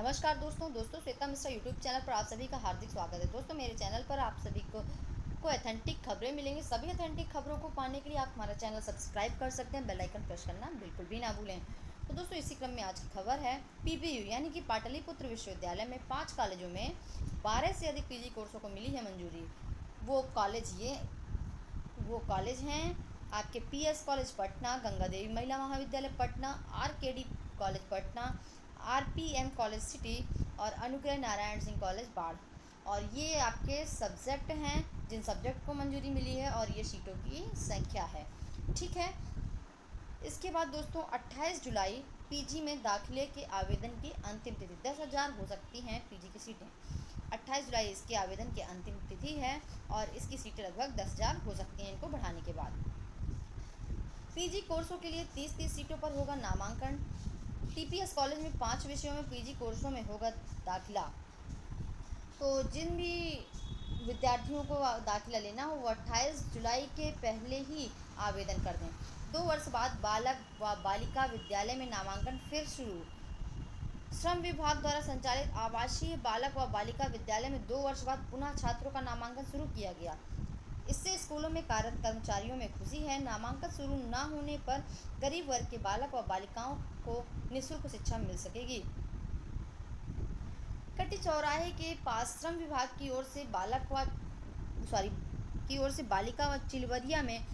नमस्कार दोस्तों Shweta Mishra YouTube channel पर आप सभी का हार्दिक स्वागत है। दोस्तों मेरे चैनल पर आप सभी को ऑथेंटिक खबरें मिलेंगी। सभी ऑथेंटिक खबरों को पाने के लिए आप हमारा चैनल सब्सक्राइब कर सकते हैं, बेल आइकन प्रेस करना बिल्कुल भी ना भूलें। तो दोस्तों इसी क्रम में आज की खबर है पीपीयू यानी कि पाटलिपुत्र विश्वविद्यालय में 5 कॉलेजों में 12 से अधिक पीजी कोर्सों को मिली है मंजूरी। वो कॉलेज हैं आपके पीएस कॉलेज पटना, गंगा देवी महिला महाविद्यालय Patna, RKD college Patna, RPM college city और अनुग्रह नारायण सिंह कॉलेज बाढ़। और ये आपके सब्जेक्ट हैं जिन सब्जेक्ट को मंजूरी मिली है और ये सीटों की संख्या है। ठीक है, इसके बाद दोस्तों 28 जुलाई पीजी में दाखिले के आवेदन की अंतिम तिथि। 10,000 हो सकती हैं पीजी की सीटें। 28 जुलाई इसके आवेदन की अंतिम तिथि है और इसकी सीटें लगभग 10,000 हो सकती हैं इनको बढ़ाने के बाद। पीजी कोर्सों के लिए 30 सीटों पर होगा नामांकन। टीपीएस कॉलेज में 5 विषयों में पीजी कोर्सों में होगा दाखिला। तो जिन भी विद्यार्थियों को दाखिला लेना हो वो 28 जुलाई के पहले ही आवेदन कर दें। 2 वर्ष बाद बालक व बालिका विद्यालय में नामांकन फिर शुरू। श्रम विभाग द्वारा संचालित आवासीय बालक व बालिका विद्यालय में 2 वर्ष बाद पुनः छात्रों का नामांकन शुरू किया गया। इससे स्कूलों में कार्यरत कर्मचारियों में खुशी है। नामांकन शुरू न होने पर गरीब वर्ग के बालक व बालिकाओं को निःशुल्क शिक्षा मिल सकेगी। कटी चौराहे के पास श्रम विभाग की ओर से बालिका व चिलवरिया में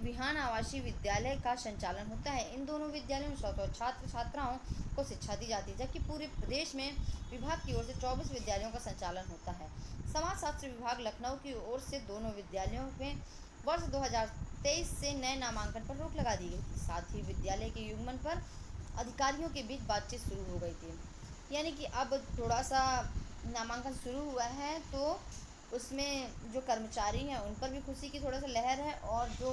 विहान आवासीय विद्यालय का संचालन होता है। इन दोनों विद्यालयों में 100 छात्र छात्राओं को शिक्षा दी जाती है, जबकि पूरे प्रदेश में विभाग की ओर से 24 विद्यालयों का संचालन होता है। समाजशास्त्र विभाग लखनऊ की ओर से दोनों विद्यालयों में वर्ष 2023 से नए नामांकन पर रोक लगा दी गई थी। साथ ही विद्यालय के युग्मन पर अधिकारियों के बीच बातचीत शुरू हो गई थी। यानी कि अब थोड़ा सा नामांकन शुरू हुआ है तो उसमें जो कर्मचारी हैं उन पर भी खुशी की थोड़ा सा लहर है और जो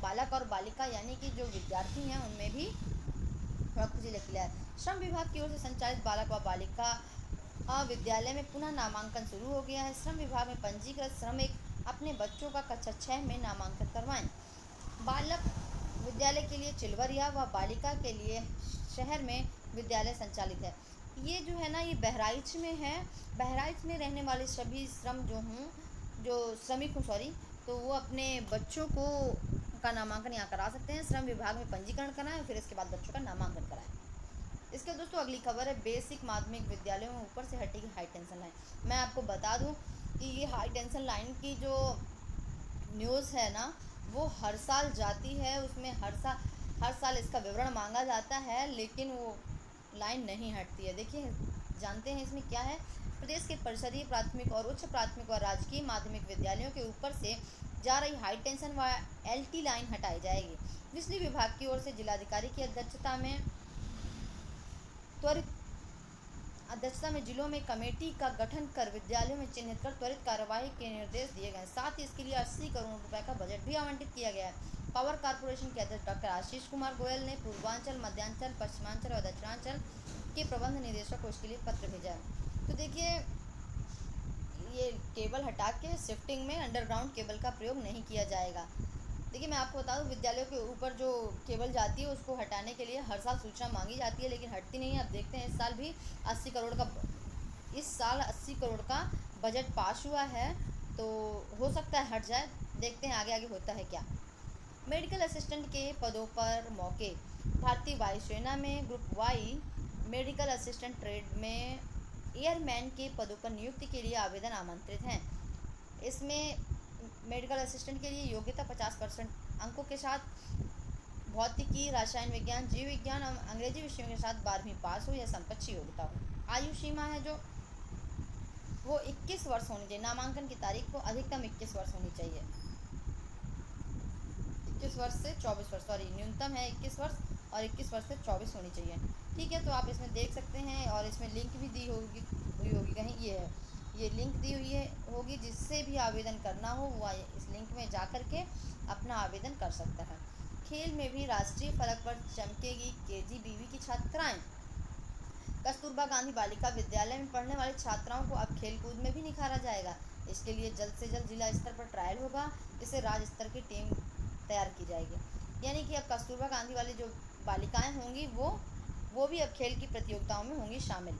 बालक और बालिका यानी कि जो विद्यार्थी हैं उनमें भी थोड़ा खुशी लगती है। श्रम विभाग की ओर से संचालित बालक व बालिका विद्यालय में पुनः नामांकन शुरू हो गया है। श्रम विभाग में पंजीकृत श्रमिक अपने बच्चों का कक्षा 6 में नामांकन करवाएं। बालक विद्यालय के लिए चिलवरिया व बालिका के लिए शहर में विद्यालय संचालित है। ये जो है ना ये बहराइच में है। बहराइच में रहने वाले सभी श्रमिक तो वो अपने बच्चों को का नामांकन यहाँ करा सकते हैं। श्रम विभाग में पंजीकरण कराएं, फिर इसके बाद बच्चों का नामांकन कराएं। इसके दोस्तों अगली खबर है बेसिक माध्यमिक विद्यालयों में ऊपर से हटेगी हाई टेंशन लाइन। मैं आपको बता दूं कि ये हाई टेंशन लाइन की जो न्यूज़ है ना वो हर साल जाती है, उसमें हर साल इसका विवरण मांगा जाता है, लेकिन वो लाइन नहीं हटती है। देखिए जानते हैं इसमें क्या है। प्रदेश के परिषदीय प्राथमिक और उच्च प्राथमिक व राजकीय माध्यमिक विद्यालयों के ऊपर से जा रही हाई टेंशन व एलटी लाइन हटाई जाएगी। बिजली विभाग की ओर से जिलाधिकारी की अध्यक्षता में जिलों में कमेटी का गठन कर विद्यालयों में चिन्हित कर त्वरित कार्यवाही के निर्देश दिए गए। साथ ही इसके लिए 80 करोड़ रुपए का बजट भी आवंटित किया गया है। पावर कॉर्पोरेशन के अध्यक्ष डॉक्टर आशीष कुमार गोयल ने पूर्वांचल, मध्यांचल, पश्चिमांचल और दक्षिणांचल के प्रबंध निदेशक को इसके लिए पत्र भेजा है। तो देखिए ये केबल हटा के शिफ्टिंग में अंडरग्राउंड केबल का प्रयोग नहीं किया जाएगा। देखिए मैं आपको बता दूं विद्यालयों के ऊपर जो केबल जाती है उसको हटाने के लिए हर साल सूचना मांगी जाती है, लेकिन हटती नहीं है। अब देखते हैं इस साल 80 करोड़ का बजट पास हुआ है तो हो सकता है हट जाए। देखते हैं आगे होता है क्या। मेडिकल असिस्टेंट के पदों पर मौके। भारतीय वायुसेना में group Y medical assistant trade में एयरमैन के पदों पर नियुक्ति के लिए आवेदन आमंत्रित हैं। इसमें मेडिकल असिस्टेंट के लिए योग्यता 50% अंकों के साथ भौतिकी, रसायन विज्ञान, जीव विज्ञान और अंग्रेजी विषयों के साथ 12वीं पास हो या समकक्ष योग्यता हो। आयु सीमा है जो वो 21 वर्ष होनी चाहिए। नामांकन की तारीख को अधिकतम 21 वर्ष होनी चाहिए। 21 वर्ष से 24 वर्ष, सॉरी न्यूनतम है 21 वर्ष और 21 वर्ष से 24 होनी चाहिए। ठीक है, तो आप इसमें देख सकते हैं और इसमें लिंक भी दी होगी कहीं, ये लिंक दी हुई होगी जिससे भी आवेदन करना हो वो इस लिंक में जा कर के अपना आवेदन कर सकता है। खेल में भी राष्ट्रीय फलक पर चमकेगी केजीबीवी की छात्राएं। कस्तूरबा गांधी बालिका विद्यालय में पढ़ने वाली छात्राओं को अब खेलकूद में भी निखारा जाएगा। इसके लिए जल्द से जल्द जिला स्तर पर ट्रायल होगा, जिससे राज्य स्तर की टीम तैयार की जाएगी। यानी कि अब कस्तूरबा गांधी वाली जो बालिकाएं होंगी वो वो भी अब खेल की प्रतियोगिताओं में होंगी शामिल।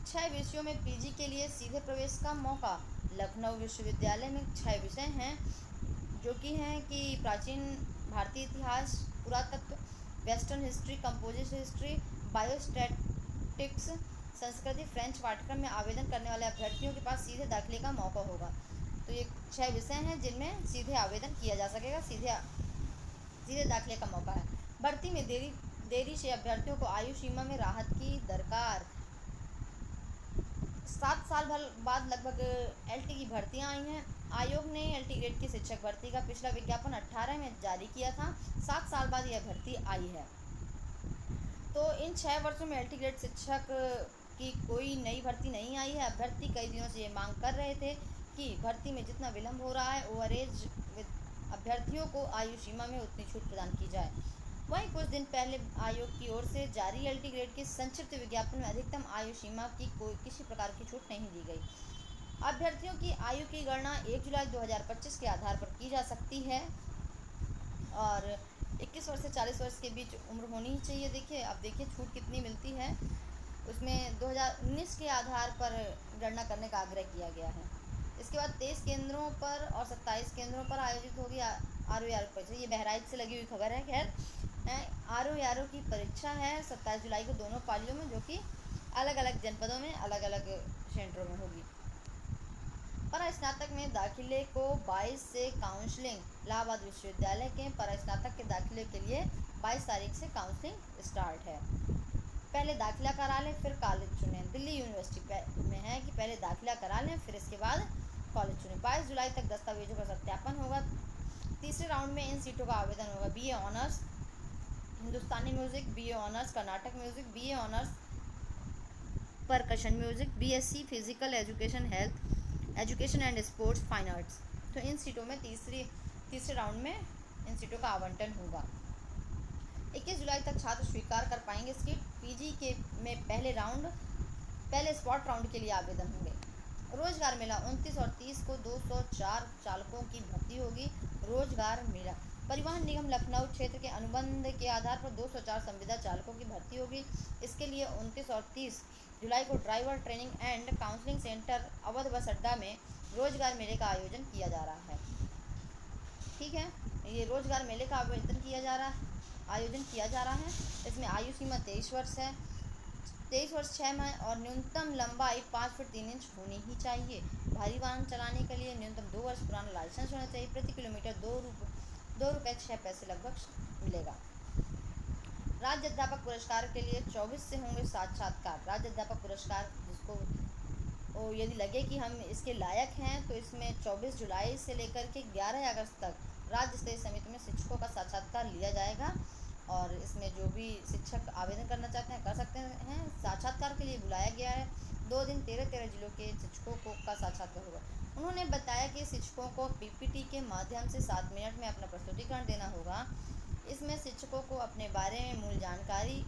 6 विषयों में पीजी के लिए सीधे प्रवेश का मौका। लखनऊ विश्वविद्यालय में 6 विषय हैं, जो कि प्राचीन भारतीय इतिहास, पुरातत्व, western history, composite history, biostatics, संस्कृति, फ्रेंच। पाठ्यक्रम में आवेदन करने वाले अभ्यर्थियों के पास सीधे दाखिले का मौका होगा। तो ये 6 विषय हैं जिनमें सीधे आवेदन किया जा सकेगा, सीधे दाखिले का मौका है। भर्ती में देरी से अभ्यर्थियों को आयु सीमा में राहत की दरकार। 7 साल भर बाद लगभग एलटी की भर्तियां आई हैं। आयोग ने एलटी ग्रेड की शिक्षक भर्ती का पिछला विज्ञापन 18 में जारी किया था। 7 साल बाद यह भर्ती आई है। तो इन 6 वर्षों में एलटी ग्रेड शिक्षक की कोई नई भर्ती नहीं आई है। अभ्यर्थी कई दिनों से ये मांग कर रहे थे कि भर्ती में जितना विलम्ब हो रहा है, ओवरएज अभ्यर्थियों को आयु सीमा में उतनी छूट प्रदान की जाए। वहीं कुछ दिन पहले आयोग की ओर से जारी एलटी ग्रेड के संक्षिप्त विज्ञापन में अधिकतम आयु सीमा की कोई किसी प्रकार की छूट नहीं दी गई। अभ्यर्थियों की आयु की गणना 1 जुलाई 2025 के आधार पर की जा सकती है और 21 वर्ष से 40 वर्ष के बीच उम्र होनी ही चाहिए। देखिए छूट कितनी मिलती है। उसमें 2019 के आधार पर गणना करने का आग्रह किया गया है। इसके बाद 23 केंद्रों पर और 27 केंद्रों पर आयोजित होगी आरओ परीक्षा। ये बहराइच से लगी हुई खबर है। खैर, आरओ की परीक्षा है 27 जुलाई को दोनों पालियों में, जो कि अलग अलग जनपदों में अलग अलग सेंटरों में होगी। परास्नातक में दाखिले को 22 से काउंसलिंग। इलाहाबाद विश्वविद्यालय के परास्नातक के दाखिले के लिए 22 तारीख से काउंसलिंग स्टार्ट है। पहले दाखिला करा लें फिर कॉलेज चुनें। दिल्ली यूनिवर्सिटी में है कि पहले दाखिला करा लें फिर इसके बाद कॉलेज चुनें। 22 जुलाई तक दस्तावेजों का सत्यापन होगा। तीसरे राउंड में इन सीटों का आवेदन होगा। BA honours Hindustani music, BA honours Karnataka music, BA honours percussion music, BSc physical education, health education and sports, fine arts. तो इन सीटों में तीसरे राउंड में इन सीटों का आवंटन होगा। 21 जुलाई तक छात्र स्वीकार कर पाएंगे सीट। पीजी के में पहले स्पॉट राउंड के लिए आवेदन होंगे। रोजगार मेला 29 और 30 को 204 चालकों की भर्ती होगी। रोजगार मेला परिवहन निगम लखनऊ क्षेत्र के अनुबंध के आधार पर 204 संविदा चालकों की भर्ती होगी। इसके लिए 29 और 30 जुलाई को driver training and counselling centre Awadh बस अड्डा में रोजगार मेले का आयोजन किया जा रहा है। ठीक है, ये रोजगार मेले का आयोजन किया जा रहा है। इसमें आयु सीमा 23 वर्ष है। 23 वर्ष 6 माह और न्यूनतम लंबाई 5 फीट 3 इंच होनी ही चाहिए। भारी वाहन चलाने के लिए न्यूनतम 2 वर्ष पुराना लाइसेंस होना चाहिए। प्रति किलोमीटर 2 रुपये 6 पैसे लगभग मिलेगा। राज्य अध्यापक पुरस्कार के लिए 24 से होंगे साक्षात्कार। राज्य अध्यापक पुरस्कार जिसको यदि लगे कि हम इसके लायक हैं तो इसमें 24 जुलाई से लेकर के 11 अगस्त तक राज्य स्तरीय समिति में शिक्षकों का साक्षात्कार लिया जाएगा और इसमें जो भी शिक्षक आवेदन करना चाहते हैं कर सकते हैं। साक्षात्कार के लिए बुलाया गया है। 2 दिन 13 जिलों के शिक्षकों का साक्षात्कार होगा। उन्होंने बताया कि शिक्षकों को पीपीटी के माध्यम से 7 मिनट में अपना प्रस्तुतिकरण देना होगा। इसमें शिक्षकों को अपने बारे में मूल जानकारी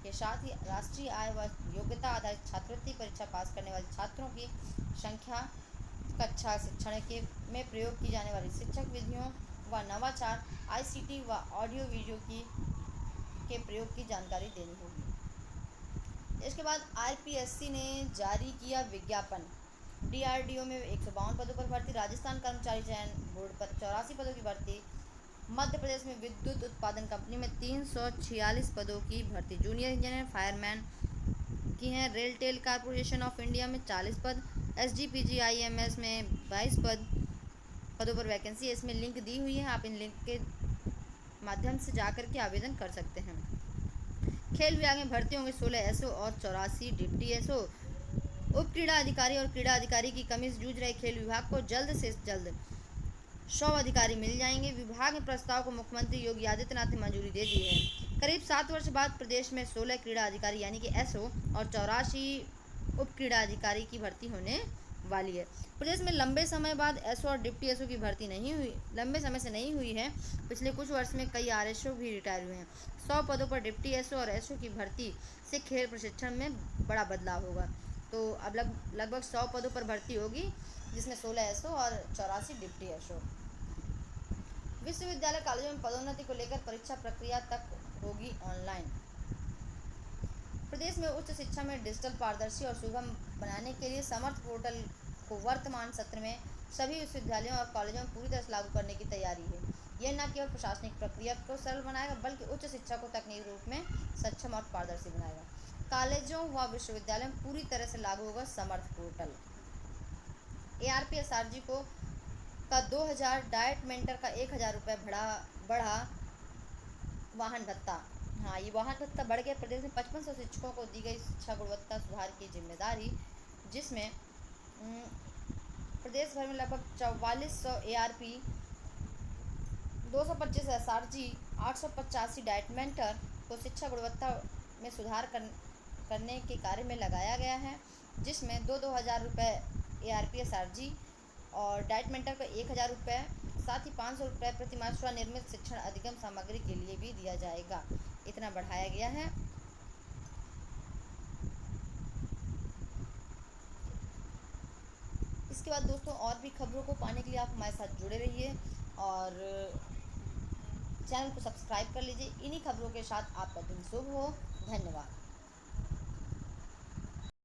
के साथ ही राष्ट्रीय आय व योग्यता आधारित छात्रवृत्ति परीक्षा पास करने वाले छात्रों की संख्या, कक्षा शिक्षण में प्रयोग की जाने वाली शिक्षक विधियों व नवाचार, आईसीटी व ऑडियो वीडियो के प्रयोग की जानकारी देनी होगी। इसके बाद आरपीएससी ने जारी किया विज्ञापन। डीआरडीओ में 152 पदों पर भर्ती। राजस्थान कर्मचारी चयन बोर्ड पर 84 पदों की भर्ती। मध्य प्रदेश में विद्युत उत्पादन कंपनी में 346 पदों की भर्ती। जूनियर इंजीनियर फायरमैन की हैं। RailTel Corporation of India में 40 पद। एसजीपीजीआईएमएस में 22 पदों पर वैकेंसी है। इसमें लिंक दी हुई है, आप इन लिंक के माध्यम से जाकर के आवेदन कर सकते हैं। खेल विभाग में भर्ती होंगे 16 एसओ और 84 डिप्टी एसओ। उप क्रीड़ा अधिकारी और क्रीड़ा अधिकारी की कमी से जूझ रहे खेल विभाग को जल्द से जल्द 100 अधिकारी मिल जाएंगे। विभाग में प्रस्ताव को मुख्यमंत्री योगी आदित्यनाथ ने मंजूरी दे दी है। करीब 7 वर्ष बाद प्रदेश में 16 क्रीड़ा अधिकारी यानी कि एसओ और 84 उप क्रीड़ा अधिकारी की भर्ती होने वाली है। प्रदेश में लंबे समय बाद एसओ और डिप्टी एसओ की भर्ती लंबे समय से नहीं हुई है। पिछले कुछ वर्ष में कई आरएसओ भी रिटायर हुए हैं। 100 पदों पर डिप्टी एसओ और एसओ की भर्ती से खेल प्रशिक्षण में बड़ा बदलाव होगा। तो अब लगभग 100 पदों पर भर्ती होगी, जिसमें 16 एसओ और 84 डिप्टी एसओ। विश्वविद्यालय कॉलेजों में पदोन्नति को लेकर परीक्षा प्रक्रिया तक होगी ऑनलाइन। प्रदेश में उच्च शिक्षा में डिजिटल पारदर्शी और सुगम बनाने के लिए समर्थ पोर्टल को वर्तमान सत्र में सभी विश्वविद्यालयों और कॉलेजों में पूरी तरह से लागू करने की तैयारी है। यह न केवल प्रशासनिक प्रक्रिया को सरल बनाएगा बल्कि उच्च शिक्षा को तकनीकी रूप में सक्षम और पारदर्शी बनाएगा। कॉलेजों व विश्वविद्यालयों में पूरी तरह से लागू होगा समर्थ पोर्टल। ARPSRG को का 2000, डाइट मेंटर का 1000 रुपये बढ़ा वाहन भत्ता। हाँ, ये वाहन भत्ता बढ़ गया। प्रदेश में 5500 शिक्षकों को दी गई शिक्षा गुणवत्ता सुधार की जिम्मेदारी, जिसमें प्रदेश भर में लगभग 4400 ARP, 225 SRG, 885 डाइट मेंटर को शिक्षा गुणवत्ता में सुधार करने के कार्य में लगाया गया है, जिसमें 2000 रुपये ARPSRG और डाइट मेंटर को 1000 रुपये, साथ ही 500 रुपये प्रतिमाह स्वनिर्मित शिक्षण अधिगम सामग्री के लिए भी दिया जाएगा। इतना बढ़ाया गया है। इसके बाद दोस्तों और भी खबरों को पाने के लिए आप हमारे साथ जुड़े रहिए और चैनल को सब्सक्राइब कर लीजिए। इन्हीं खबरों के साथ आपका दिन शुभ हो। धन्यवाद।